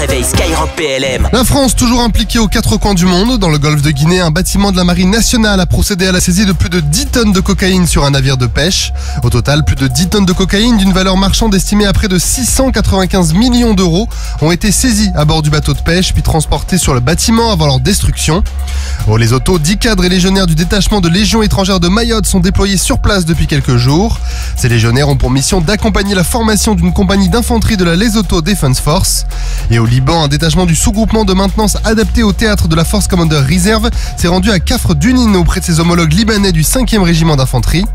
réveil Skyrock PLM. La France, toujours impliquée aux quatre coins du monde. Dans le golfe de Guinée, un bâtiment de la Marine nationale a procédé à la saisie de plus de 10 tonnes de cocaïne sur un navire de pêche. Au total, plus de 10 tonnes de cocaïne d'une valeur marchande estimée à près de 695 millions d'euros ont été saisies à bord du bateau de pêche puis transportées sur le bâtiment avant leur destruction. Au Lesotho, 10 cadres et légionnaires du détachement de Légion étrangère de Mayotte sont déployés sur place depuis quelques jours. Ces légionnaires ont pour mission d'accompagner la formation d'une compagnie d'infanterie de la Lesotho Defense Force. Et au Liban, un détachement du sous-groupement de maintenance adapté au théâtre de la Force Commander Reserve s'est rendu à Kafr Dunin auprès de ses homologues libanais du 5e régiment d'infanterie.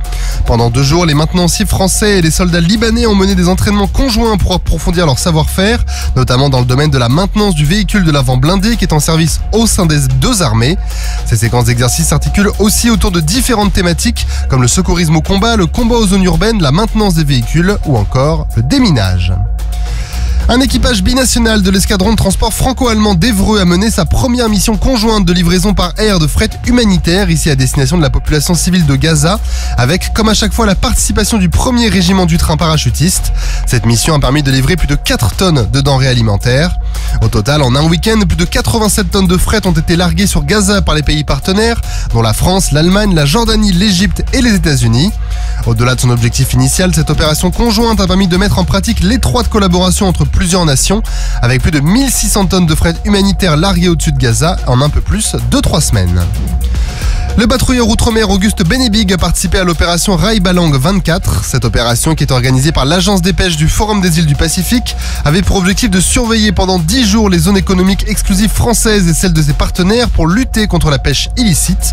Pendant 2 jours, les maintenanciers français et les soldats libanais ont mené des entraînements conjoints pour approfondir leur savoir-faire, notamment dans le domaine de la maintenance du véhicule de l'avant blindé qui est en service au sein des 2 armées. Ces séquences d'exercices s'articulent aussi autour de différentes thématiques comme le secourisme au combat, le combat aux zones urbaines, la maintenance des véhicules ou encore le déminage. Un équipage binational de l'escadron de transport franco-allemand d'Évreux a mené sa première mission conjointe de livraison par air de fret humanitaire ici à destination de la population civile de Gaza, avec comme à chaque fois la participation du 1er régiment du train parachutiste. Cette mission a permis de livrer plus de 4 tonnes de denrées alimentaires. Au total, en un week-end, plus de 87 tonnes de fret ont été larguées sur Gaza par les pays partenaires, dont la France, l'Allemagne, la Jordanie, l'Égypte et les États-Unis. Au-delà de son objectif initial, cette opération conjointe a permis de mettre en pratique l'étroite collaboration entre plusieurs nations, avec plus de 1600 tonnes de fret humanitaire larguées au-dessus de Gaza en un peu plus de 3 semaines. Le patrouilleur outre-mer Auguste Benebig a participé à l'opération Rai Balang 24. Cette opération, qui est organisée par l'Agence des pêches du Forum des îles du Pacifique, avait pour objectif de surveiller pendant 10 jours les zones économiques exclusives françaises et celles de ses partenaires pour lutter contre la pêche illicite.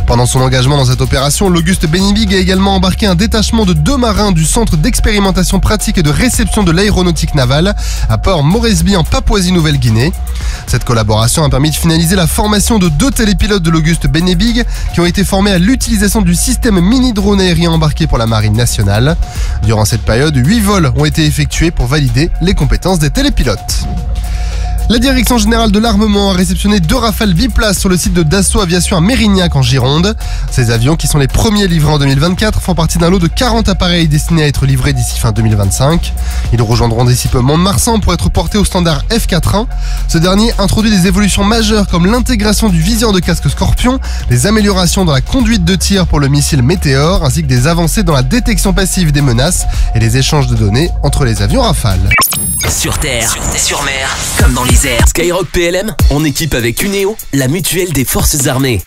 Pendant son engagement dans cette opération, l'Auguste Benebig a également embarqué un détachement de 2 marins du Centre d'expérimentation pratique et de réception de l'aéronautique navale à Port Moresby en Papouasie-Nouvelle-Guinée. Cette collaboration a permis de finaliser la formation de 2 télépilotes de l'Auguste Benebig qui ont été formés à l'utilisation du système mini-drone aérien embarqué pour la Marine nationale. Durant cette période, 8 vols ont été effectués pour valider les compétences des télépilotes. La Direction Générale de l'Armement a réceptionné 2 Rafale biplaces sur le site de Dassault Aviation à Mérignac en Gironde. Ces avions, qui sont les premiers livrés en 2024, font partie d'un lot de 40 appareils destinés à être livrés d'ici fin 2025. Ils rejoindront d'ici peu Mont-de-Marsan pour être portés au standard F4.1. Ce dernier introduit des évolutions majeures comme l'intégration du viseur de casque Scorpion, des améliorations dans la conduite de tir pour le missile Météor, ainsi que des avancées dans la détection passive des menaces et les échanges de données entre les avions Rafale. Sur terre, sur mer, comme dans les airs. Skyrock PLM, en équipe avec Uneo, la mutuelle des forces armées.